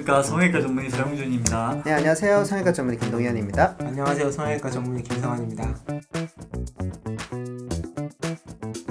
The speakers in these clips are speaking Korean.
안녕하십니까. 성형외과 전문의 서영준입니다. 네, 안녕하세요. 성형외과 전문의 김동현입니다. 안녕하세요. 성형외과 전문의 김상환입니다.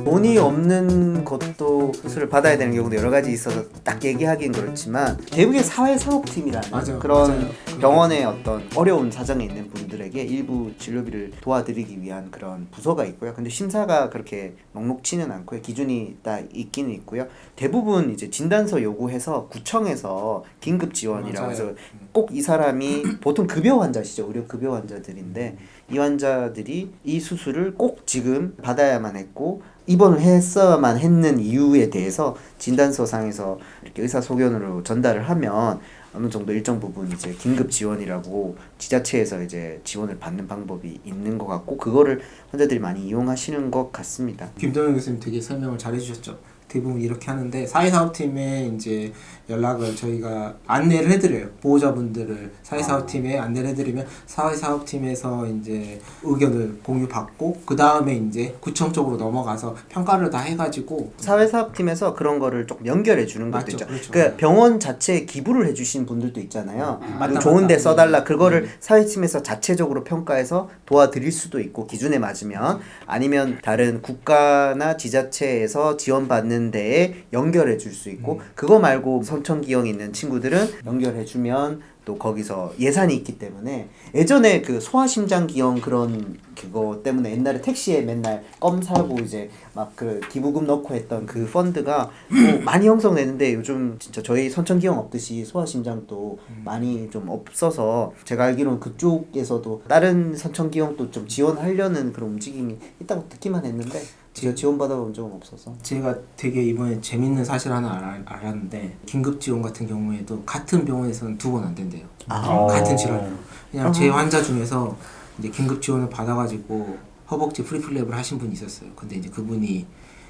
돈이 없는 것도 수술을 받아야 되는 경우도 여러 가지 있어서 딱 얘기하기는 그렇지만 대부분의 사회사업팀이라는 그런 맞아요. 병원의 어떤 어려운 사정에 있는 분들에게 일부 진료비를 도와드리기 위한 그런 부서가 있고요. 근데 심사가 그렇게 녹록치는 않고요. 기준이 딱 있기는 있고요. 대부분 이제 진단서 요구해서 구청에서 긴급 지원이라고 해서 꼭 이 사람이 보통 급여 환자시죠. 의료 급여 환자들인데 이 환자들이 이 수술을 꼭 지금 받아야만 했고 입원을 했어야만 했는 이유에 대해서 진단서상에서 이렇게 의사소견으로 전달을 하면 어느 정도 일정 부분 이제 긴급 지원이라고 지자체에서 이제 지원을 받는 방법이 있는 것 같고 그거를 환자들이 많이 이용하시는 것 같습니다. 김동현 교수님 되게 설명을 잘 해주셨죠. 대부분 이렇게 하는데 사회사업팀에 이제 연락을 저희가 안내를 해드려요. 보호자분들을 사회사업팀에 안내를 해드리면 사회사업팀에서 이제 의견을 공유받고 그 다음에 이제 구청 쪽으로 넘어가서 평가를 다 해가지고 사회사업팀에서 그런 거를 조금 연결해 주는 것도 맞죠, 있죠. 그렇죠. 그러니까 병원 자체에 기부를 해주신 분들도 있잖아요. 맞다, 좋은데 맞다. 써달라. 그거를 사회팀에서 자체적으로 평가해서 도와드릴 수도 있고 기준에 맞으면 아니면 다른 국가나 지자체에서 지원받는 데에 연결해 줄 수 있고 그거 말고 선천기형 있는 친구들은 연결해 주면 또 거기서 예산이 있기 때문에 예전에 그 소아심장기형 그런 그거 때문에 옛날에 택시에 맨날 껌 사고 이제 막 그 기부금 넣고 했던 그 펀드가 뭐 많이 형성되는데 요즘 진짜 저희 선천기형 없듯이 소아심장도 많이 좀 없어서 제가 알기로는 그쪽에서도 다른 선천기형도 좀 지원하려는 그런 움직임이 있다고 듣기만 했는데 제가 지원받아본 적은 없어서 제가 되게 이번에 재밌는 사실 하나 알았는데 긴급 지원 같은 경우에도 같은 병원에서는 2번 안 된대요. 같은 질환으로. 그냥 제 환자 중에서 이제 긴급 지원을 받아가지고 허벅지 프리플랩을 하신 분이 있었어요. 근데 이제 그분이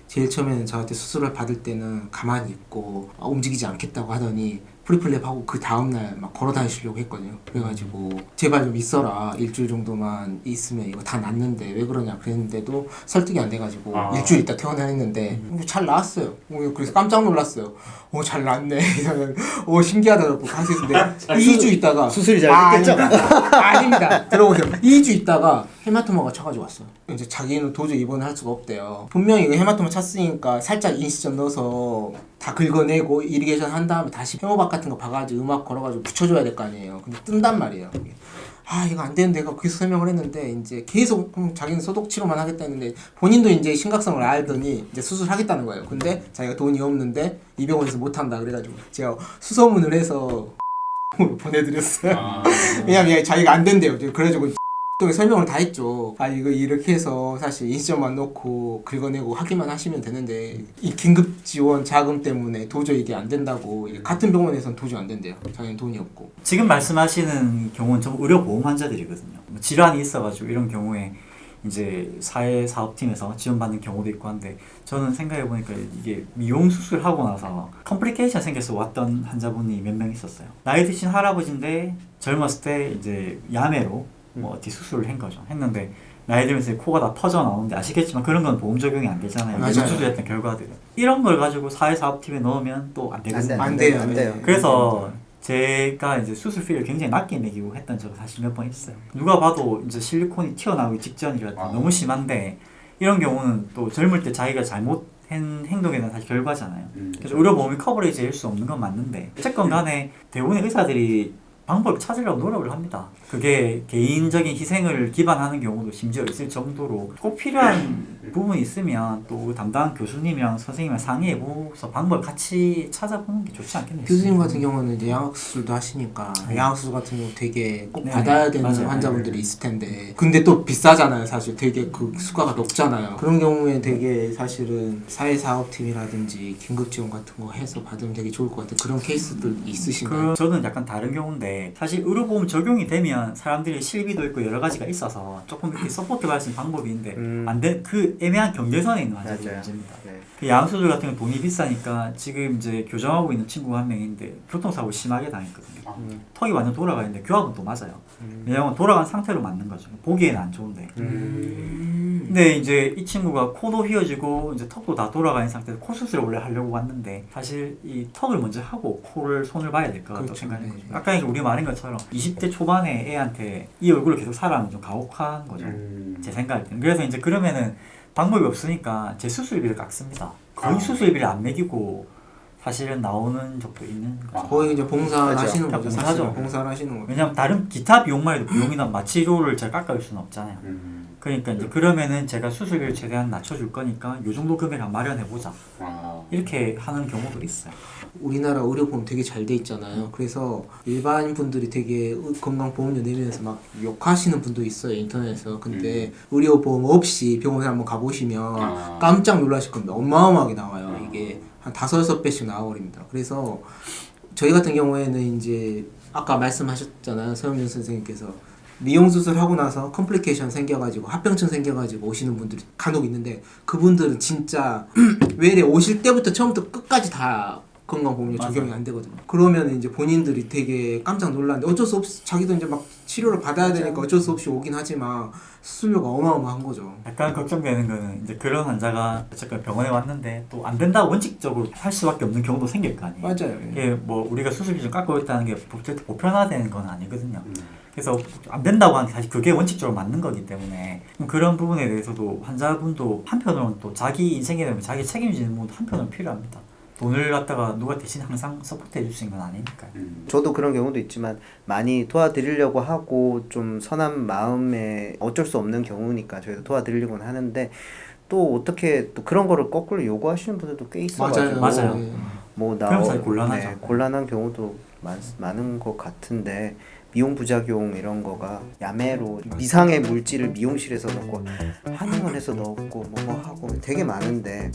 제일 처음에는 저한테 수술을 받을 때는 가만히 있고 움직이지 않겠다고 하더니 프리플랩 하고 그 다음날 막 걸어 다니시려고 했거든요. 그래가지고 제발 좀 있어라. 일주일 정도만 있으면 이거 다 낫는데 왜 그러냐 그랬는데도 설득이 안 돼가지고 일주일 있다 퇴원을 했는데 잘 나았어요. 그래서 깜짝 놀랐어요. 잘 낫네. 이러면 신기하다고 하시는데 2주 있다가 수술이 잘 됐겠죠? 아닙니다. 들어보세요. 2주 있다가 헤마토마가 쳐가지고 왔어요. 이제 자기는 도저히 입원을 할 수가 없대요. 분명히 이거 헤마토마 찼으니까 살짝 인시전 넣어서 다 긁어내고 이리게이션 한 다음에 다시 혐오박 같은 거 봐가지고 음악 걸어가지고 붙여줘야 될 거 아니에요. 근데 뜬단 말이에요. 이거 안 되는데 내가 거기서 설명을 했는데 이제 계속 자기는 소독 치료만 하겠다 했는데 본인도 이제 심각성을 알더니 이제 수술하겠다는 거예요. 근데 자기가 돈이 없는데 이 병원에서 못 한다 그래가지고 제가 수소문을 해서 보내드렸어요. 왜냐면 자기가 안 된대요. 그래가지고 또 설명을 다 했죠. 이거 이렇게 해서 사실 인시점만 넣고 긁어내고 하기만 하시면 되는데 이 긴급 지원 자금 때문에 도저히 이게 안 된다고 같은 병원에서는 도저히 안 된대요. 자기는 돈이 없고. 지금 말씀하시는 경우는 전 의료보험 환자들이거든요. 뭐 질환이 있어가지고 이런 경우에 이제 사회사업팀에서 지원받는 경우도 있고 한데 저는 생각해보니까 이게 미용 수술하고 나서 컴플리케이션 생겨서 왔던 환자분이 몇 명 있었어요. 나이 드신 할아버지인데 젊었을 때 이제 야매로 뭐 어디 수술을 한 거죠. 했는데 나이 들면서 코가 다 터져 나오는데 아시겠지만 그런 건 보험 적용이 안 되잖아요. 맞아요. 수술했던 결과들은 이런 걸 가지고 사회사업팀에 넣으면 또 안 되거든요. 안 돼요. 그래서 제가 이제 수술 비를 굉장히 낮게 매기고 했던 적이 사실 몇 번 있어요. 누가 봐도 이제 실리콘이 튀어나오기 직전이라 너무 심한데 이런 경우는 또 젊을 때 자기가 잘못한 행동에 대한 사실 결과잖아요. 그래서 의료보험이 커버리지 할 수 없는 건 맞는데 어쨌건 간에 대부분의 의사들이 방법을 찾으려고 노력을 합니다. 그게 개인적인 희생을 기반하는 경우도 심지어 있을 정도로 꼭 필요한 부분이 있으면 또 담당한 교수님이랑 선생님이랑 상의해보고서 방법을 같이 찾아보는 게 좋지 않겠네요. 교수님 같은 경우는 이제 양악수술도 하시니까 양악수술 같은 경우 되게 꼭 네, 받아야 되는 맞아요. 환자분들이 있을 텐데 근데 또 비싸잖아요. 사실 되게 그 수가가 높잖아요. 그런 경우에 되게 사실은 사회사업팀이라든지 긴급지원 같은 거 해서 받으면 되게 좋을 것 같아요. 그런 케이스들 있으신가요? 저는 약간 다른 경우인데 사실 의료보험 적용이 되면 사람들이 실비도 있고 여러 가지가 있어서 조금 이렇게 서포트 받을 수 있는 방법이 있는데 안 돼, 그 애매한 경계선에 있는 환자들이 문제입니다. 네. 그 양수술 같은 건 돈이 비싸니까 지금 이제 교정하고 있는 친구가 한 명인데 교통사고 심하게 당했거든요. 턱이 완전 돌아가 있는데 교합은 또 맞아요. 왜냐면 돌아간 상태로 맞는 거죠. 보기에는 안 좋은데. 근데 이제 이 친구가 코도 휘어지고 이제 턱도 다 돌아가는 상태에서 코 수술을 원래 하려고 왔는데 사실 이 턱을 먼저 하고 코를 손을 봐야 될 것 같다고 그렇죠. 생각하는 거죠. 네. 아까 이제 우리 말한 것처럼 20대 초반에 애한테 이 얼굴을 계속 사라면 좀 가혹한 거죠. 제 생각일 때는. 그래서 이제 그러면은 방법이 없으니까 제 수술비를 깎습니다. 거의 수술비를 안 매기고 사실은 나오는 적도 있는 거죠. 거의 이제 봉사를 맞아. 하시는 다 거죠. 봉사죠. 사실은 봉사를 하시는 거죠. 왜냐면 다른 기타 비용만 해도 비용이나 마취료를 제가 깎아줄 수는 없잖아요. 그러니까 이제 그러면은 제가 수술비를 최대한 낮춰줄 거니까 요 정도 금액 한 마련해보자. 이렇게 하는 경우도 있어요. 우리나라 의료보험 되게 잘 돼 있잖아요. 그래서 일반 분들이 되게 건강보험료 내면서 막 욕하시는 분도 있어요, 인터넷에서. 근데 의료보험 없이 병원에 한번 가보시면 깜짝 놀라실 겁니다. 어마어마하게 나와요. 이게 한 5-6배씩 나와버립니다. 그래서 저희 같은 경우에는 이제 아까 말씀하셨잖아요, 서영준 선생님께서. 미용 수술하고 나서 컴플리케이션 생겨가지고 합병증 생겨가지고 오시는 분들이 간혹 있는데 그분들은 진짜 외래 오실 때부터 처음부터 끝까지 다 건강보험료 적용이 안 되거든요. 그러면 이제 본인들이 되게 깜짝 놀랐는데 어쩔 수 없이 자기도 이제 막 치료를 받아야 되니까 어쩔 수 없이 오긴 하지만 수술료가 어마어마한 거죠. 약간 걱정되는 거는 이제 그런 환자가 어쨌든 병원에 왔는데 또 안 된다고 원칙적으로 할 수밖에 없는 경우도 생길 거 아니에요. 맞아요. 이게 뭐 우리가 수술비 좀 깎고 있다는 게 보편화되는 건 아니거든요. 그래서 안 된다고 하는 게 사실 그게 원칙적으로 맞는 거기 때문에 그런 부분에 대해서도 환자분도 한편으로는 또 자기 인생에 대한 자기 책임지는 부분도 한편으로는 필요합니다. 돈을 갖다가 누가 대신 항상 서포트 해줄 수 있는 건 아니니까요. 저도 그런 경우도 있지만 많이 도와드리려고 하고 좀 선한 마음에 어쩔 수 없는 경우니까 저희도 도와드리려고는 하는데 또 어떻게 또 그런 거를 거꾸로 요구하시는 분들도 꽤 있어가지고 맞아요. 네. 뭐 그럼 잘 곤란하죠. 네, 곤란한 경우도 많은 것 같은데 미용 부작용 이런 거가 야매로 이상의 물질을 미용실에서 넣고 한의원에서 넣고 뭐 하고 되게 많은데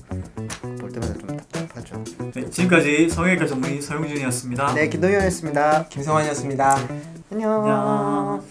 볼 때마다 좀 답답하죠. 네, 지금까지 성형외과 전문의 서영준이었습니다. 네, 김동현이었습니다. 김성환이었습니다. 안녕. 안녕.